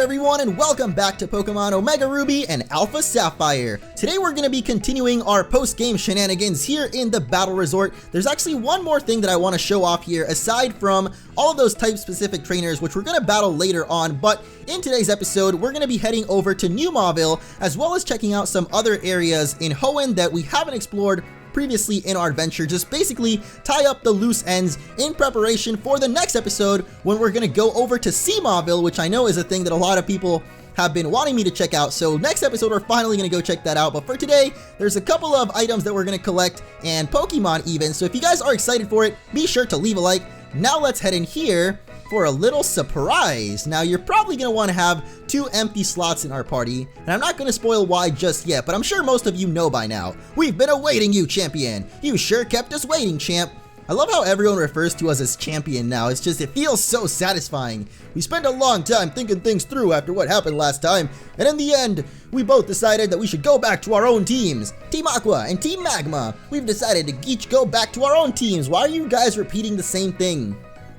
everyone, and welcome back to Pokemon Omega Ruby and Alpha Sapphire. Today we're going to be continuing our post-game shenanigans here in the Battle Resort. There's actually one more thing that I want to show off here, aside from all of those type-specific trainers, which we're going to battle later on, but in today's episode, we're going to be heading over to New Mauville, as well as checking out some other areas in Hoenn that we haven't explored previously in our adventure. Just basically tie up the loose ends in preparation for the next episode when we're going to go over to Mauville, which I know is a thing that a lot of people have been wanting me to check out. So next episode we're finally going to go check that out. But for today, there's a couple of items that we're going to collect and Pokemon even. So if you guys are excited for it, be sure to leave a like. Now let's head in here for a little surprise. Now you're probably going to want to have 2 empty slots in our party, and I'm not going to spoil why just yet, but I'm sure most of you know by now. We've been awaiting you, champion. You sure kept us waiting, champ. I love how everyone refers to us as champion now. It's just, it feels so satisfying. We spent a long time thinking things through after what happened last time, and in the end, we both decided that we should go back to our own teams. Team Aqua and Team Magma. We've decided to each go back to our own teams. Why are you guys repeating the same thing?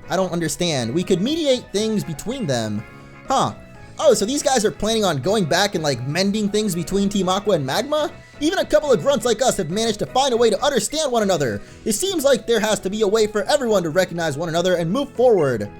I don't understand. We could mediate things between them. Huh. Oh, so these guys are planning on going back and like mending things between Team Aqua and Magma? Even a couple of grunts like us have managed to find a way to understand one another. It seems like there has to be a way for everyone to recognize one another and move forward.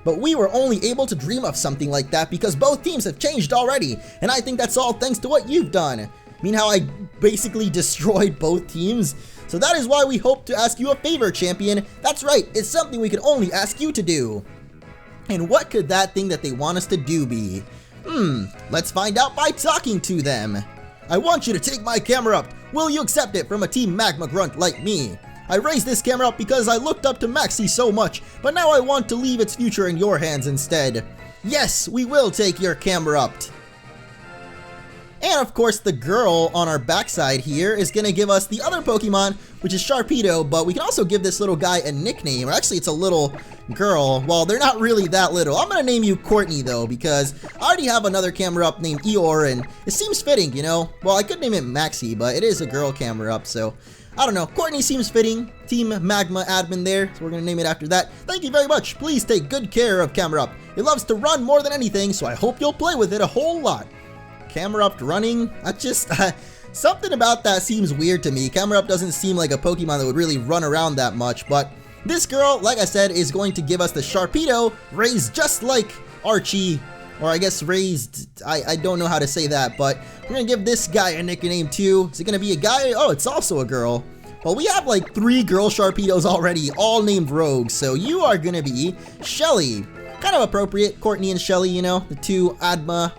But we were only able to dream of something like that because both teams have changed already, and I think that's all thanks to what you've done. Mean how I basically destroyed both teams? So that is why we hope to ask you a favor, champion. That's right, it's something we can only ask you to do. And what could that thing that they want us to do be? Let's find out by talking to them. I want you to take my camera up. Will you accept it from a Team Magma grunt like me? I raised this camera up because I looked up to Maxie so much, but now I want to leave its future in your hands instead. Yes, we will take your camera up. And of course, the girl on our backside here is going to give us the other Pokemon, which is Sharpedo, but we can also give this little guy a nickname, or actually it's a little girl. Well, they're not really that little. I'm going to name you Courtney though, because I already have another camera up named Eeyore, and it seems fitting, you know? Well, I could name it Maxie, but it is a girl camera up, so I don't know. Courtney seems fitting. Team Magma admin there, so we're going to name it after that. Thank you very much. Please take good care of Camera Up. It loves to run more than anything, so I hope you'll play with it a whole lot. Camera Up running, that's just, something about that seems weird to me. Camera Up doesn't seem like a Pokemon that would really run around that much, but this girl, like I said, is going to give us the Sharpedo, raised just like Archie, or I guess raised, I don't know how to say that, but we're going to give this guy a nickname too. Is it going to be a guy? Oh, it's also a girl. Well, we have like 3 girl Sharpedos already, all named Rogue, so you are going to be Shelly. Kind of appropriate, Courtney and Shelly, you know, the two admins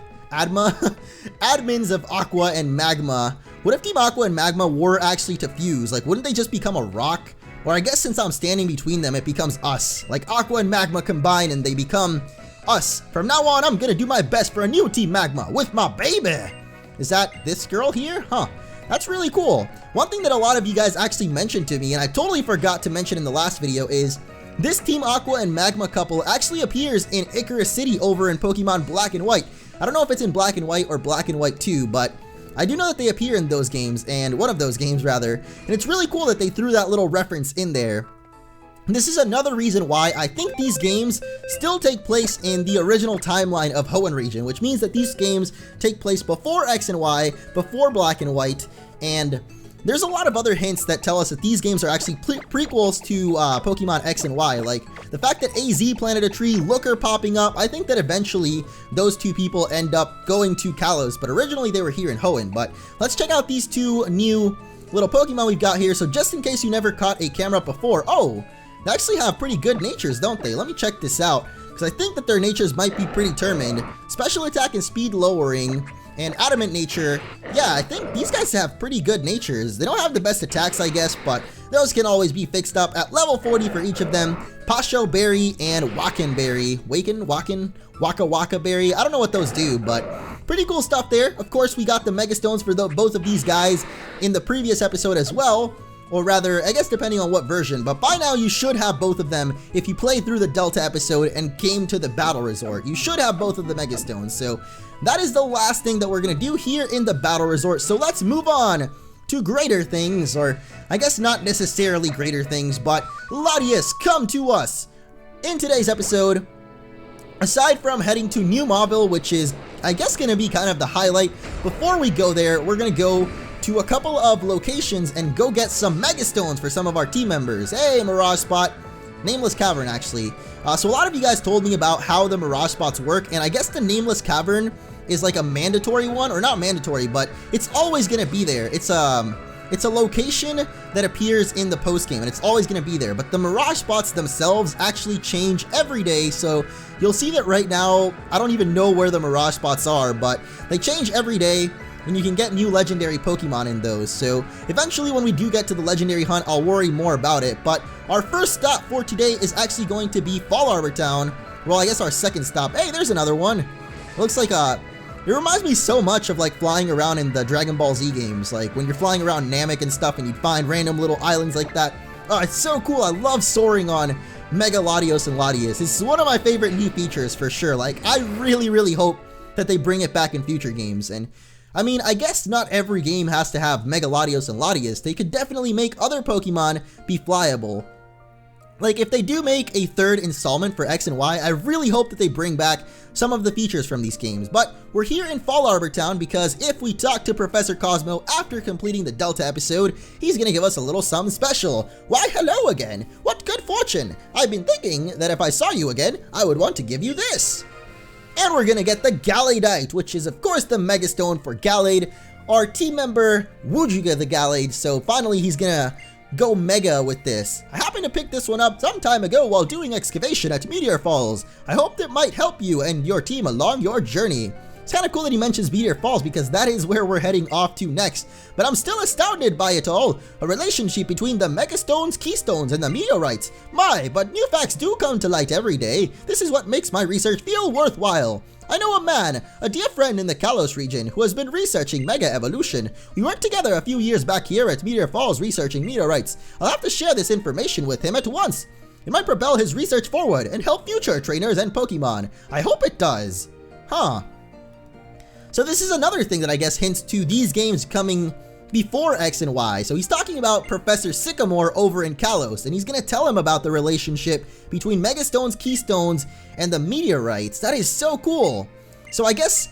of Aqua and Magma. What if Team Aqua and Magma were actually to fuse? Like, wouldn't they just become a rock? Or I guess since I'm standing between them, it becomes us. Like Aqua and Magma combine and they become us. From now on, I'm gonna do my best for a new Team Magma with my baby. Is that this girl here? Huh. That's really cool. One thing that a lot of you guys actually mentioned to me, and I totally forgot to mention in the last video, is this Team Aqua and Magma couple actually appears in Icarus City over in Pokemon Black and White. I don't know if it's in Black and White or Black and White 2, but I do know that they appear in those games, and one of those games rather, and it's really cool that they threw that little reference in there. This is another reason why I think these games still take place in the original timeline of Hoenn region, which means that these games take place before X and Y, before Black and White, and there's a lot of other hints that tell us that these games are actually prequels to Pokemon X and Y. Like the fact that AZ planted a tree, Looker popping up, I think that eventually those two people end up going to Kalos, but originally they were here in Hoenn. But let's check out these 2 new little Pokemon we've got here. So just in case you never caught a camera before, oh, they actually have pretty good natures, don't they? Let me check this out, because I think that their natures might be pretty determined. Special attack and speed lowering, and adamant nature, yeah, I think these guys have pretty good natures. They don't have the best attacks, I guess, but those can always be fixed up at level 40 for each of them. Pasho Berry and Waken Berry. Waka Waka Berry. I don't know what those do, but pretty cool stuff there. Of course, we got the Mega Stones for both of these guys in the previous episode as well. Or rather, I guess depending on what version, but by now you should have both of them if you played through the Delta episode and came to the Battle Resort. You should have both of the Mega Stones, so that is the last thing that we're going to do here in the Battle Resort. So let's move on to greater things, or I guess not necessarily greater things, but Latias, come to us! In today's episode, aside from heading to New Mauville, which is, I guess, going to be kind of the highlight, before we go there, we're going to go to a couple of locations and go get some Mega Stones for some of our team members. Hey, Mirage spot. Nameless Cavern, actually. So a lot of you guys told me about how the Mirage spots work, and I guess the Nameless Cavern is like a mandatory one, or not mandatory, but it's always going to be there. It's a location that appears in the post game, and it's always going to be there. But the Mirage spots themselves actually change every day, so you'll see that right now, I don't even know where the Mirage spots are, but they change every day, and you can get new legendary Pokemon in those. So eventually when we do get to the legendary hunt, I'll worry more about it. But our first stop for today is actually going to be Fall Arbor Town. Well, I guess our second stop. Hey, there's another one. It looks like it reminds me so much of like flying around in the Dragon Ball Z games, like when you're flying around Namek and stuff and you'd find random little islands like that. Oh, it's so cool. I love soaring on Mega Latios and Latias. This is one of my favorite new features for sure. Like, I really hope that they bring it back in future games. And I mean, I guess not every game has to have Mega Latios and Latias. They could definitely make other Pokemon be flyable. Like, if they do make a third installment for X and Y, I really hope that they bring back some of the features from these games. But we're here in Fall Arbor Town because if we talk to Professor Cosmo after completing the Delta episode, he's gonna give us a little something special. Why, hello again. What good fortune. I've been thinking that if I saw you again, I would want to give you this. And we're gonna get the Gallade, which is of course the Mega Stone for Gallade. Our team member, Wujuga the Gallade, so finally he's gonna go Mega with this. I happened to pick this one up some time ago while doing excavation at Meteor Falls. I hope that might help you and your team along your journey. It's kind of cool that he mentions Meteor Falls because that is where we're heading off to next, but I'm still astounded by it all. A relationship between the Megastones, Keystones, and the meteorites. My, but new facts do come to light every day. This is what makes my research feel worthwhile. I know a man, a dear friend in the Kalos region, who has been researching Mega Evolution. We worked together a few years back here at Meteor Falls researching meteorites. I'll have to share this information with him at once. It might propel his research forward and help future trainers and Pokemon. I hope it does. Huh. So this is another thing that I guess hints to these games coming before X and Y. So he's talking about Professor Sycamore over in Kalos, and he's going to tell him about the relationship between Megastones, Keystones, and the meteorites. That is so cool. So I guess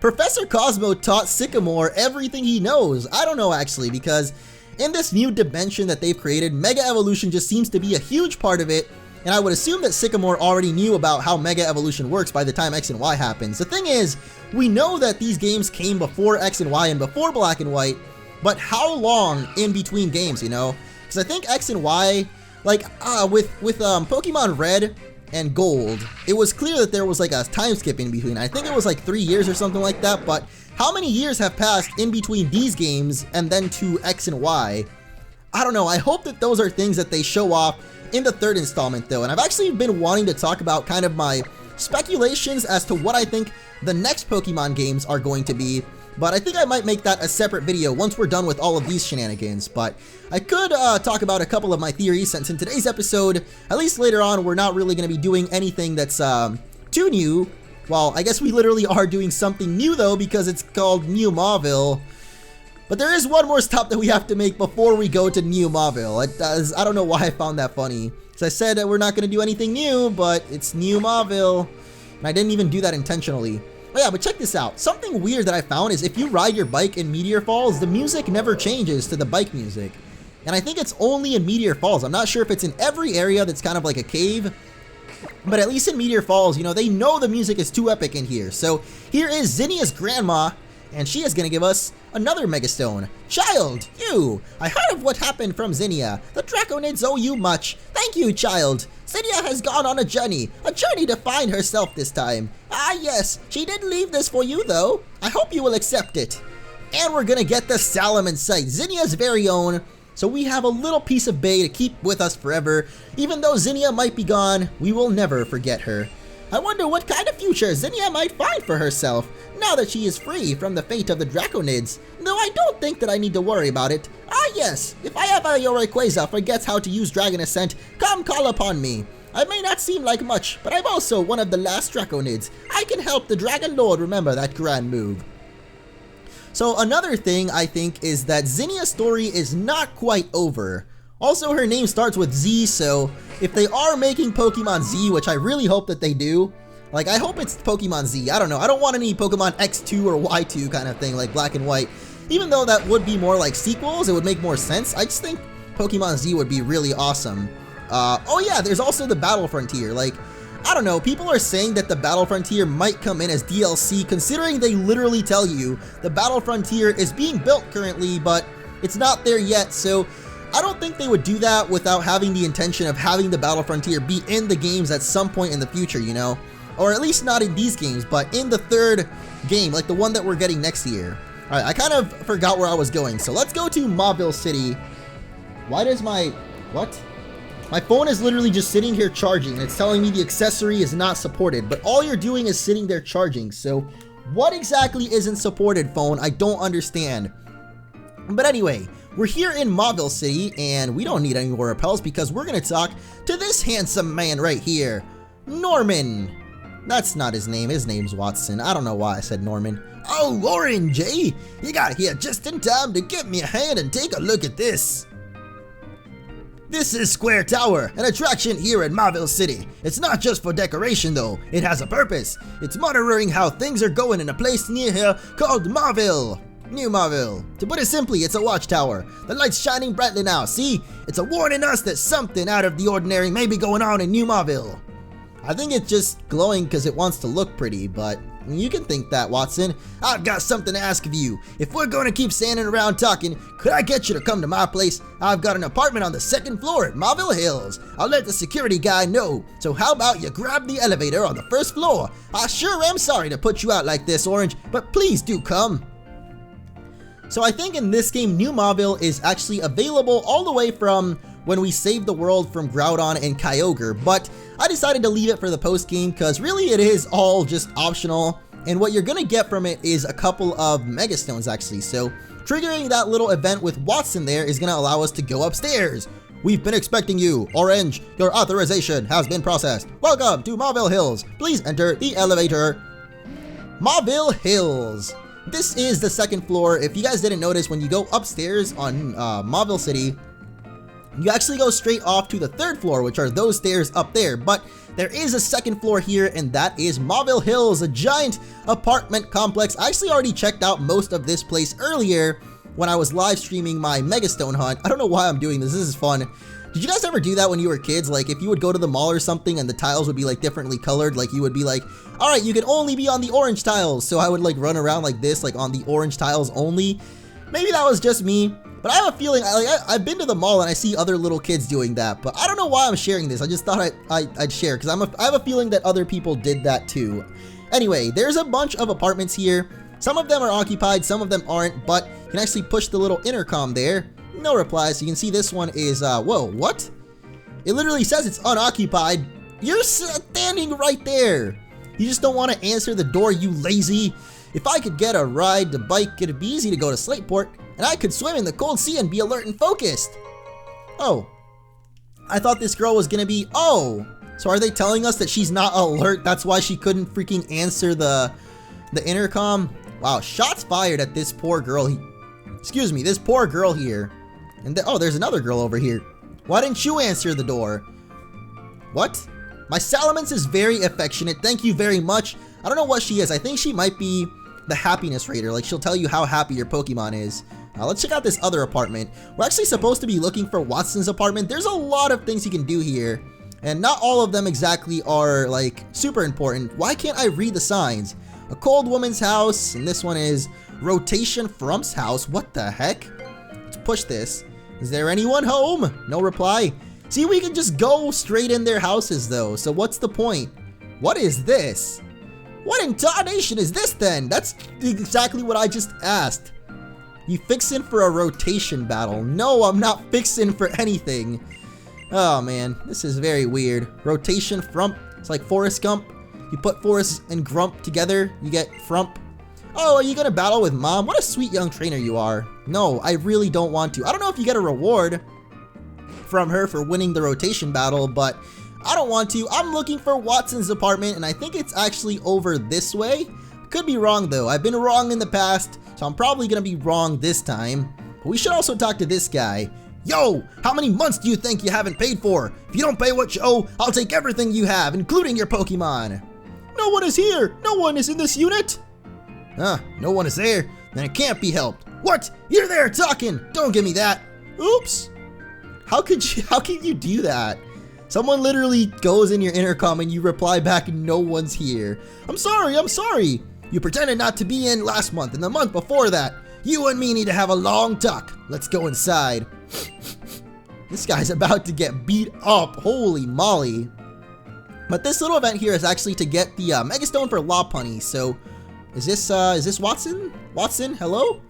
Professor Cosmo taught Sycamore everything he knows. I don't know actually, because in this new dimension that they've created, Mega Evolution just seems to be a huge part of it. And I would assume that Sycamore already knew about how Mega Evolution works by the time X and Y happens. The thing is, we know that these games came before X and Y and before Black and White, but how long in between games, you know? Because I think X and Y, like, with Pokemon Red and Gold, it was clear that there was like a time skip in between. I think it was like 3 years or something like that, but how many years have passed in between these games and then to X and Y? I don't know. I hope that those are things that they show off in the third installment though, and I've actually been wanting to talk about kind of my speculations as to what I think the next Pokemon games are going to be, but I think I might make that a separate video once we're done with all of these shenanigans. But I could talk about a couple of my theories, since in today's episode, at least later on, we're not really going to be doing anything that's too new. Well, I guess we literally are doing something new though, because it's called New Mauville. But there is one more stop that we have to make before we go to New Mauville. I don't know why I found that funny. As I said, we're not going to do anything new, but it's New Mauville. And I didn't even do that intentionally. Oh yeah, but check this out. Something weird that I found is if you ride your bike in Meteor Falls, the music never changes to the bike music. And I think it's only in Meteor Falls. I'm not sure if it's in every area that's kind of like a cave. But at least in Meteor Falls, you know, they know the music is too epic in here. So here is Zinnia's grandma, and she is going to give us another Megastone. Child, you! I heard of what happened from Zinnia. The Draconids owe you much. Thank you, child. Zinnia has gone on a journey to find herself this time. Ah, yes, she did leave this for you, though. I hope you will accept it. And we're going to get the Salamence site, Zinnia's very own. So we have a little piece of Bay to keep with us forever. Even though Zinnia might be gone, we will never forget her. I wonder what kind of future Zinnia might find for herself, now that she is free from the fate of the Draconids, though I don't think that I need to worry about it. Ah yes, if I ever your Rayquaza forgets how to use Dragon Ascent, come call upon me. I may not seem like much, but I'm also one of the last Draconids. I can help the Dragon Lord remember that grand move. So another thing I think is that Zinnia's story is not quite over. Also, her name starts with Z, so if they are making Pokemon Z, which I really hope that they do, Like, I hope it's Pokemon Z. I don't know. I don't want any Pokemon X2 or Y2 kind of thing, like Black and White. Even though that would be more like sequels, it would make more sense. I just think Pokemon Z would be really awesome. Oh yeah, there's also the Battle Frontier. Like, I don't know, people are saying that the Battle Frontier might come in as DLC, considering they literally tell you the Battle Frontier is being built currently, but it's not there yet, so I don't think they would do that without having the intention of having the Battle Frontier be in the games at some point in the future, you know? Or at least not in these games, but in the third game, like the one that we're getting next year. Alright, I kind of forgot where I was going, so let's go to Mauville City. Why does what? My phone is literally just sitting here charging, and it's telling me the accessory is not supported, but all you're doing is sitting there charging, so what exactly isn't supported, phone? I don't understand. But anyway, we're here in Mauville City, and we don't need any more repels because we're going to talk to this handsome man right here, Norman. That's not his name. His name's Watson. I don't know why I said Norman. Oh, Orange, eh? You got here just in time to give me a hand and take a look at this. This is Square Tower, an attraction here in Mauville City. It's not just for decoration though, it has a purpose. It's monitoring how things are going in a place near here called Mauville. New Mauville. To put it simply, it's a watchtower. The light's shining brightly now, see? It's a warning us that something out of the ordinary may be going on in New Mauville. I think it's just glowing because it wants to look pretty, but you can think that, Watson. I've got something to ask of you. If we're going to keep standing around talking, could I get you to come to my place? I've got an apartment on the 2nd floor at Mauville Hills. I'll let the security guy know. So how about you grab the elevator on the 1st floor? I sure am sorry to put you out like this, Orange, but please do come. So I think in this game, New Mauville is actually available all the way from when we saved the world from Groudon and Kyogre, but I decided to leave it for the post game because really it is all just optional, and what you're gonna get from it is a couple of Mega Stones actually, so triggering that little event with Watson there is gonna allow us to go upstairs. We've been expecting you, Orange. Your authorization has been processed. Welcome to Mauville Hills. Please enter the elevator. Mauville Hills. This is the 2nd floor. If you guys didn't notice, when you go upstairs on Mauville City, you actually go straight off to the 3rd floor, which are those stairs up there, but there is a 2nd floor here, and that is Mauville Hills, a giant apartment complex. I actually already checked out most of this place earlier when I was live streaming my Megastone hunt. I don't know why I'm doing this. This is fun. Did you guys ever do that when you were kids? Like, if you would go to the mall or something and the tiles would be like differently colored, like you would be like, all right, you can only be on the orange tiles. So I would like run around like this, like on the orange tiles only. Maybe that was just me, but I have a feeling, I've been to the mall and I see other little kids doing that, but I don't know why I'm sharing this. I just thought I'd share because I have a feeling that other people did that too. Anyway, there's a bunch of apartments here. Some of them are occupied, some of them aren't, but you can actually push the little intercom there. No replies. You can see this one is, whoa, what? It literally says it's unoccupied. You're standing right there. You just don't want to answer the door, you lazy. If I could get a ride to bike, it'd be easy to go to Slateport, and I could swim in the cold sea and be alert and focused. Oh, I thought this girl was gonna be, oh, so are they telling us that she's not alert? That's why she couldn't freaking answer the intercom? Wow, shots fired at this poor girl. Excuse me, this poor girl here. And oh, there's another girl over here. Why didn't you answer the door? What? My Salamence is very affectionate. Thank you very much. I don't know what she is. I think she might be the happiness rater. Like, she'll tell you how happy your Pokemon is. Let's check out this other apartment. We're actually supposed to be looking for Watson's apartment. There's a lot of things you can do here, and not all of them exactly are, like, super important. Why can't I read the signs? A cold woman's house, and this one is Rotation Frump's house. What the heck? Let's push this. Is there anyone home? No reply. See, we can just go straight in their houses, though, so what's the point? What is this? What in tarnation is this, then? That's exactly what I just asked. You fixin' for a rotation battle? No, I'm not fixin' for anything. Oh, man, this is very weird. Rotation Frump. It's like Forrest Gump. You put Forrest and Grump together, you get Frump. Oh, are you gonna battle with Mom? What a sweet young trainer you are. No, I really don't want to. I don't know if you get a reward from her for winning the rotation battle, but I don't want to. I'm looking for Watson's apartment, and I think it's actually over this way. Could be wrong, though. I've been wrong in the past, so I'm probably gonna be wrong this time. But we should also talk to this guy. Yo, how many months do you think you haven't paid for? If you don't pay what you owe, I'll take everything you have, including your Pokemon. No one is here! No one is in this unit! No one is there? Then it can't be helped. What? You're there talking! Don't give me that! Oops! How can you do that? Someone literally goes in your intercom and you reply back, no one's here. I'm sorry. You pretended not to be in last month and the month before that. You and me need to have a long talk. Let's go inside. This guy's about to get beat up. Holy moly. But this little event here is actually to get the Megastone for Lopunny. So, is this Watson? Watson, hello?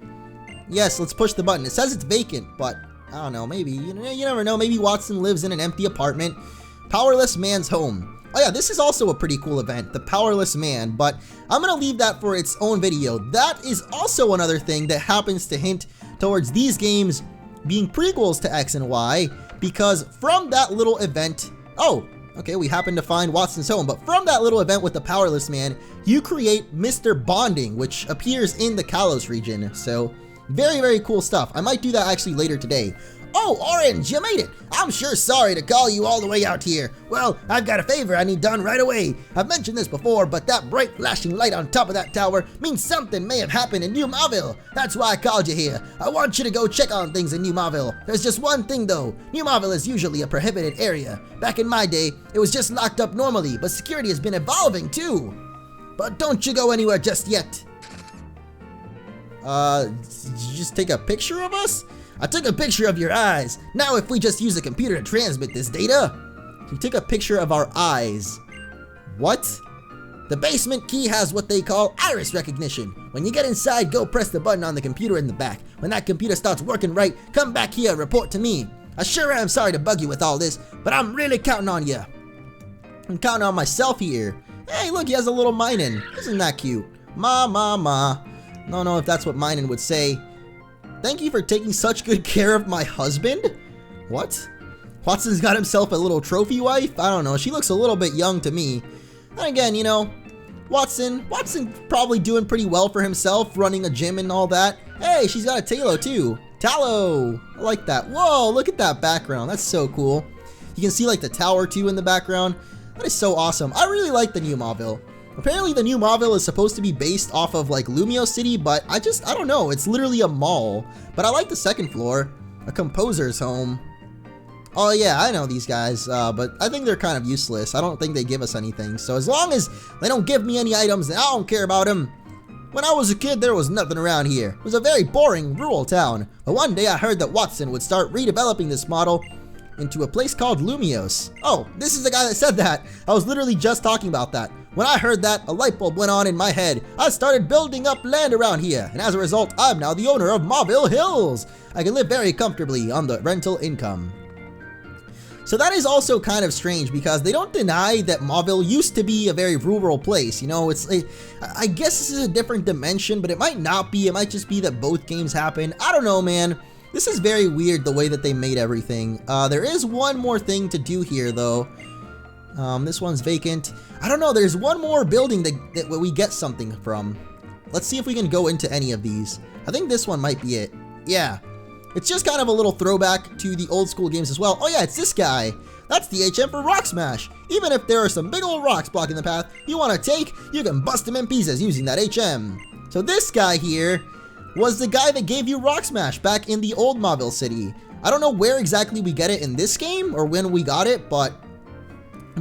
Yes, let's push the button. It says it's vacant, but I don't know, maybe. You never know. Maybe Watson lives in an empty apartment. Powerless Man's Home. Oh yeah, this is also a pretty cool event, the Powerless Man, but I'm gonna leave that for its own video. That is also another thing that happens to hint towards these games being prequels to X and Y, because from that little event, oh, okay, we happen to find Watson's home, but from that little event with the Powerless Man, you create Mr. Bonding, which appears in the Kalos region. So, very, very cool stuff. I might do that actually later today. Oh, Orange, you made it! I'm sure sorry to call you all the way out here. Well, I've got a favor I need done right away. I've mentioned this before, but that bright flashing light on top of that tower means something may have happened in New Mauville. That's why I called you here. I want you to go check on things in New Mauville. There's just one thing though. New Mauville is usually a prohibited area. Back in my day, it was just locked up normally, but security has been evolving too. But don't you go anywhere just yet. Did you just take a picture of us? I took a picture of your eyes. Now if we just use a computer to transmit this data. You took a picture of our eyes. What? The basement key has what they call iris recognition. When you get inside, go press the button on the computer in the back. When that computer starts working right, come back here and report to me. I sure am sorry to bug you with all this, but I'm really counting on you. I'm counting on myself here. Hey, look, he has a little Minin. Isn't that cute? Ma. Don't know if that's what Minin would say. Thank you for taking such good care of my husband? What? Watson's got himself a little trophy wife? I don't know, she looks a little bit young to me. And again, you know, Watson probably doing pretty well for himself, running a gym and all that. Hey, she's got a Talo too. Talo! I like that. Whoa, look at that background. That's so cool. You can see like the tower too in the background. That is so awesome. I really like the New Mauville. Apparently the New Mauville is supposed to be based off of like Lumio City, but I don't know. It's literally a mall. But I like the second floor. A composer's home. Oh yeah, I know these guys, but I think they're kind of useless. I don't think they give us anything. So as long as they don't give me any items, then I don't care about them. When I was a kid, there was nothing around here. It was a very boring rural town. But one day I heard that Watson would start redeveloping this model into a place called Lumios. Oh, this is the guy that said that. I was literally just talking about that. When I heard that, a light bulb went on in my head. I started building up land around here, and as a result, I'm now the owner of Mauville Hills. I can live very comfortably on the rental income. So that is also kind of strange because they don't deny that Mauville used to be a very rural place. You know, I guess this is a different dimension, but it might not be. It might just be that both games happen. I don't know, man. This is very weird the way that they made everything. There is one more thing to do here though. This one's vacant. I don't know, there's one more building that we get something from. Let's see if we can go into any of these. I think this one might be it. Yeah. It's just kind of a little throwback to the old school games as well. Oh yeah, it's this guy. That's the HM for Rock Smash. Even if there are some big old rocks blocking the path you want to take, you can bust them in pieces using that HM. So this guy here was the guy that gave you Rock Smash back in the old Mauville City. I don't know where exactly we get it in this game or when we got it, but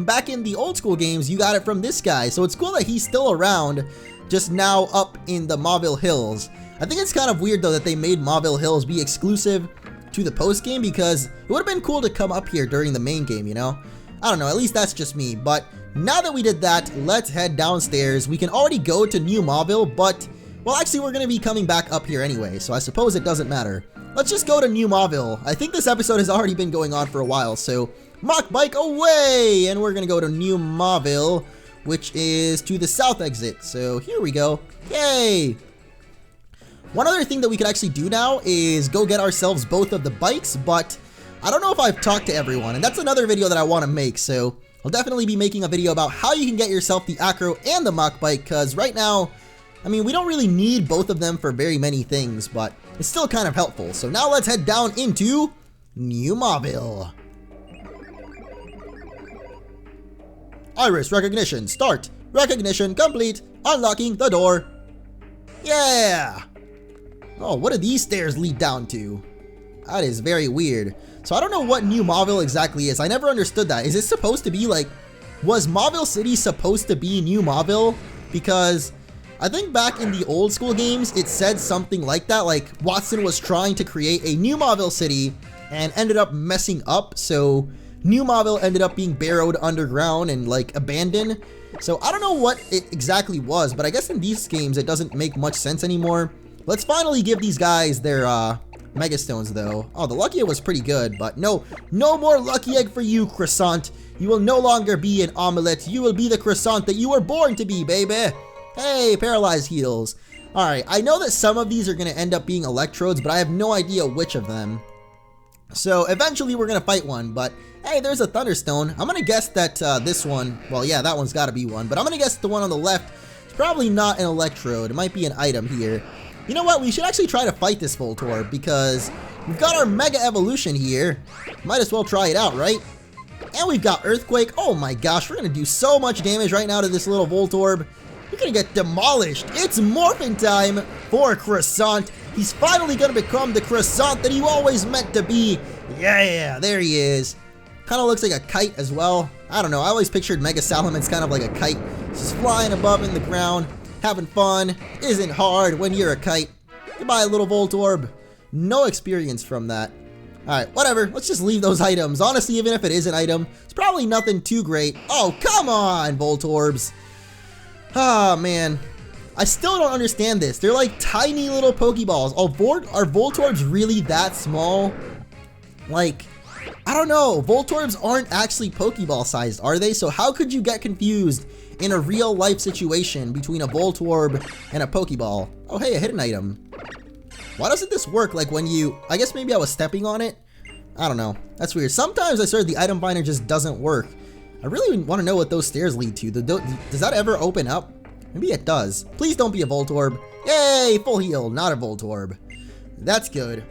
back in the old school games, you got it from this guy. So it's cool that he's still around, just now up in the Mauville Hills. I think it's kind of weird though that they made Mauville Hills be exclusive to the post game because it would have been cool to come up here during the main game, you know? I don't know, at least that's just me. But now that we did that, let's head downstairs. We can already go to New Mauville, but well, actually we're going to be coming back up here anyway, so I suppose it doesn't matter. Let's just go to New Mauville. I think this episode has already been going on for a while, so Mach Bike away! And we're going to go to New Mauville, which is to the south exit. So here we go. Yay! One other thing that we could actually do now is go get ourselves both of the bikes, but I don't know if I've talked to everyone, and that's another video that I want to make, so I'll definitely be making a video about how you can get yourself the Acro and the Mach Bike, because right now, I mean, we don't really need both of them for very many things, but it's still kind of helpful. So now let's head down into New Mauville. Iris recognition, start. Recognition complete. Unlocking the door. Yeah! Oh, what do these stairs lead down to? That is very weird. So I don't know what New Mauville exactly is. I never understood that. Is it supposed to be like... Was Mauville City supposed to be New Mauville? Because I think back in the old school games, it said something like that. Like Watson was trying to create a New Mauville City and ended up messing up. So New Mauville ended up being burrowed underground and like abandoned. So I don't know what it exactly was, but I guess in these games it doesn't make much sense anymore. Let's finally give these guys their Mega Stones though. Oh, the Lucky Egg was pretty good, but no more Lucky Egg for you, Croissant. You will no longer be an omelette. You will be the croissant that you were born to be, baby. Hey, Paralyzed Heals. Alright, I know that some of these are going to end up being electrodes, but I have no idea which of them. So eventually we're going to fight one, but hey, there's a Thunderstone. I'm going to guess that this one, well yeah, that one's got to be one, but I'm going to guess the one on the left is probably not an electrode. It might be an item here. You know what, we should actually try to fight this Voltorb because we've got our Mega Evolution here. Might as well try it out, right? And we've got Earthquake. Oh my gosh, we're going to do so much damage right now to this little Voltorb. You're going to get demolished. It's morphin time for Croissant. He's finally going to become the Croissant that he always meant to be. Yeah, there he is. Kind of looks like a kite as well. I don't know, I always pictured Mega Salamence kind of like a kite. Just flying above in the ground. Having fun isn't hard when you're a kite. Goodbye, little Voltorb. No experience from that. Alright, whatever. Let's just leave those items. Honestly, even if it is an item, it's probably nothing too great. Oh, come on, Voltorbs. Ah, man. I still don't understand this. They're like tiny little Pokeballs. Are Voltorbs really that small? Like, I don't know. Voltorbs aren't actually Pokeball sized, are they? So how could you get confused in a real life situation between a Voltorb and a Pokeball? Oh, hey, a hidden item. Why doesn't this work like when you... I guess maybe I was stepping on it? I don't know. That's weird. Sometimes I swear the item finder just doesn't work. I really want to know what those stairs lead to. Does that ever open up? Maybe it does. Please don't be a Voltorb. Yay! Full heal. Not a Voltorb. That's good.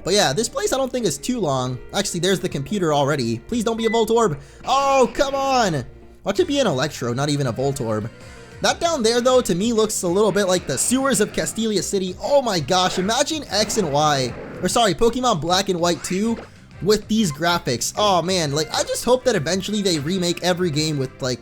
But yeah, this place I don't think is too long. Actually, there's the computer already. Please don't be a Voltorb. Oh, come on! Watch it be an Electro, not even a Voltorb. That down there, though, to me looks a little bit like the sewers of Castelia City. Oh my gosh, imagine X and Y, or sorry, Pokemon Black and White 2 with these graphics. Oh man, like, I just hope that eventually they remake every game with, like,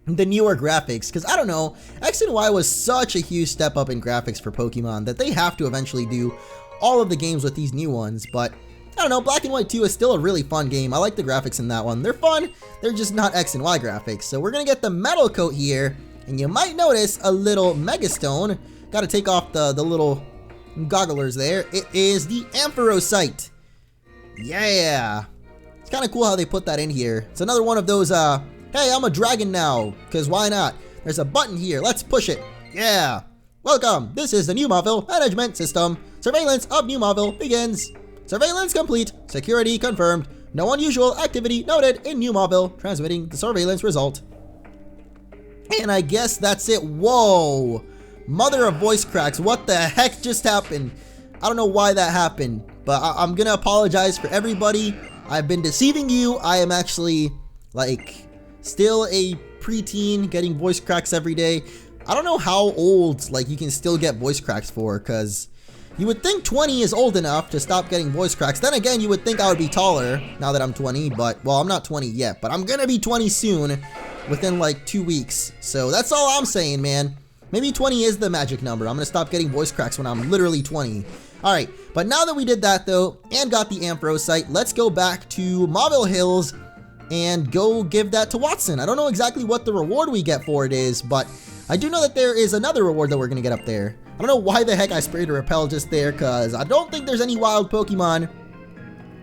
the newer graphics, because I don't know, X and Y was such a huge step up in graphics for Pokemon that they have to eventually do all of the games with these new ones, but I don't know, Black and White 2 is still a really fun game. I like the graphics in that one. They're fun, they're just not X and Y graphics. So we're gonna get the Metal Coat here, and you might notice a little Megastone. Gotta take off the little gogglers there. It is the Ampharocyte. Yeah! It's kind of cool how they put that in here. It's another one of those, hey, I'm a dragon now, because why not? There's a button here, let's push it. Yeah! Welcome, this is the New Mauville Management System. Surveillance of New Mauville begins. Surveillance complete. Security confirmed. No unusual activity noted in New Mauville. Transmitting the surveillance result. And I guess that's it. Whoa! Mother of voice cracks. What the heck just happened? I don't know why that happened, but I'm gonna apologize for everybody. I've been deceiving you. I am actually, like, still a preteen getting voice cracks every day. I don't know how old, like, you can still get voice cracks for, because you would think 20 is old enough to stop getting voice cracks. Then again, you would think I would be taller now that I'm 20, but, well, I'm not 20 yet, but I'm gonna be 20 soon, within like 2 weeks. So that's all I'm saying, man. Maybe 20 is the magic number. I'm gonna stop getting voice cracks when I'm literally 20. Alright, but now that we did that though, and got the Ampharocyte, let's go back to Mauville Hills and go give that to Watson. I don't know exactly what the reward we get for it is, but I do know that there is another reward that we're gonna get up there. I don't know why the heck I sprayed a repel just there, because I don't think there's any wild Pokemon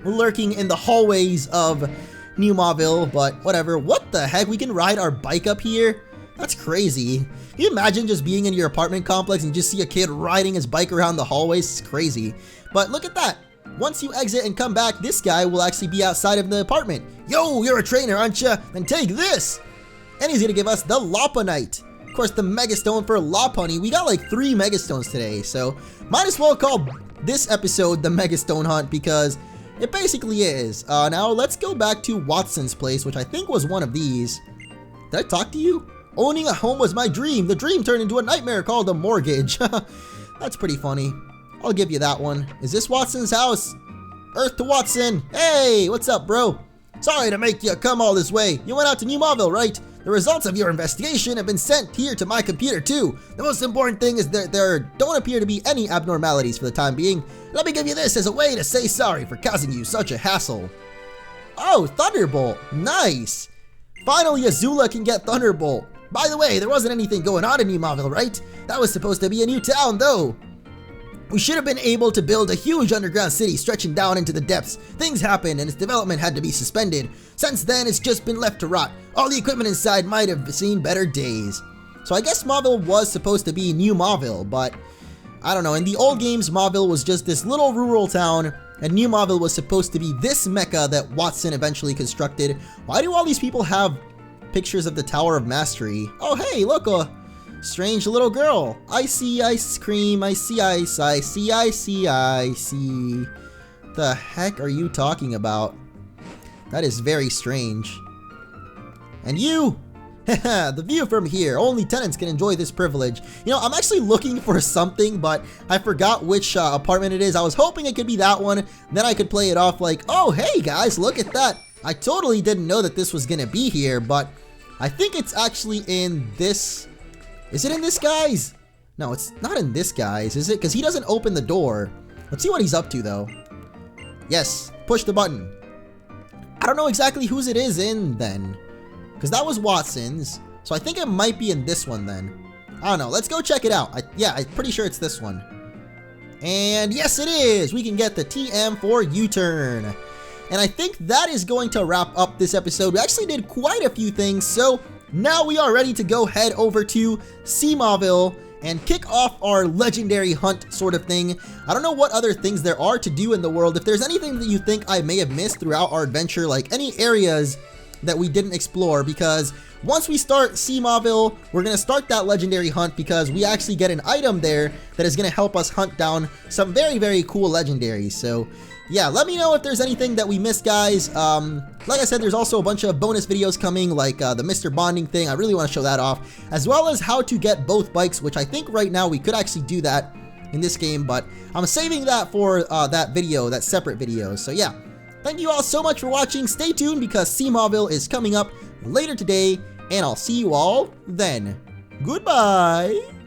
lurking in the hallways of New Mauville, but whatever. What the heck? We can ride our bike up here? That's crazy. Can you imagine just being in your apartment complex and just see a kid riding his bike around the hallways? It's crazy. But look at that. Once you exit and come back, this guy will actually be outside of the apartment. Yo, you're a trainer, aren't you? Then take this. And he's gonna give us the Lopunite. Of course, the Megastone for Lopunny. We got like 3 Megastones today, so might as well call this episode the Megastone Hunt because it basically is. Now let's go back to Watson's place, which I think was one of these. Did I talk to you? Owning a home was my dream. The dream turned into a nightmare called a mortgage. That's pretty funny. I'll give you that one. Is this Watson's house? Earth to Watson. Hey, what's up, bro? Sorry to make you come all this way. You went out to New Mauville, right? The results of your investigation have been sent here to my computer too. The most important thing is that there don't appear to be any abnormalities for the time being. Let me give you this as a way to say sorry for causing you such a hassle. Oh, Thunderbolt. Nice. Finally, Azula can get Thunderbolt. By the way, there wasn't anything going on in New Mauville, right? That was supposed to be a new town, though. We should have been able to build a huge underground city stretching down into the depths. Things happened and its development had to be suspended. Since then, it's just been left to rot. All the equipment inside might have seen better days. So I guess Mauville was supposed to be New Mauville, but I don't know. In the old games, Mauville was just this little rural town, and New Mauville was supposed to be this mecca that Watson eventually constructed. Why do all these people have pictures of the Tower of Mastery? Oh, hey, look, a strange little girl. I see ice cream, I see ice, I see, I see, I see. The heck are you talking about? That is very strange. And you! The view from here. Only tenants can enjoy this privilege. You know, I'm actually looking for something, but I forgot which apartment it is. I was hoping it could be that one. Then I could play it off like, oh, hey guys, look at that. I totally didn't know that this was gonna be here, but I think it's actually in this. Is it in this guy's? No, it's not in this guy's, is it? Because he doesn't open the door. Let's see what he's up to, though. Yes, push the button. I don't know exactly whose it is in, then. Because that was Watson's. So I think it might be in this one, then. I don't know. Let's go check it out. Yeah, I'm pretty sure it's this one. And yes, it is. We can get the TM for U-turn. And I think that is going to wrap up this episode. We actually did quite a few things, so now we are ready to go head over to Mauville and kick off our legendary hunt sort of thing. I don't know what other things there are to do in the world. If there's anything that you think I may have missed throughout our adventure, like any areas that we didn't explore, because once we start Mauville, we're going to start that legendary hunt because we actually get an item there that is going to help us hunt down some very, very cool legendaries. So yeah, let me know if there's anything that we missed, guys. Like I said, there's also a bunch of bonus videos coming, like the Mr. Bonding thing. I really want to show that off, as well as how to get both bikes, which I think right now we could actually do that in this game, but I'm saving that for that video, that separate video. So yeah, thank you all so much for watching. Stay tuned because Mauville is coming up later today, and I'll see you all then. Goodbye!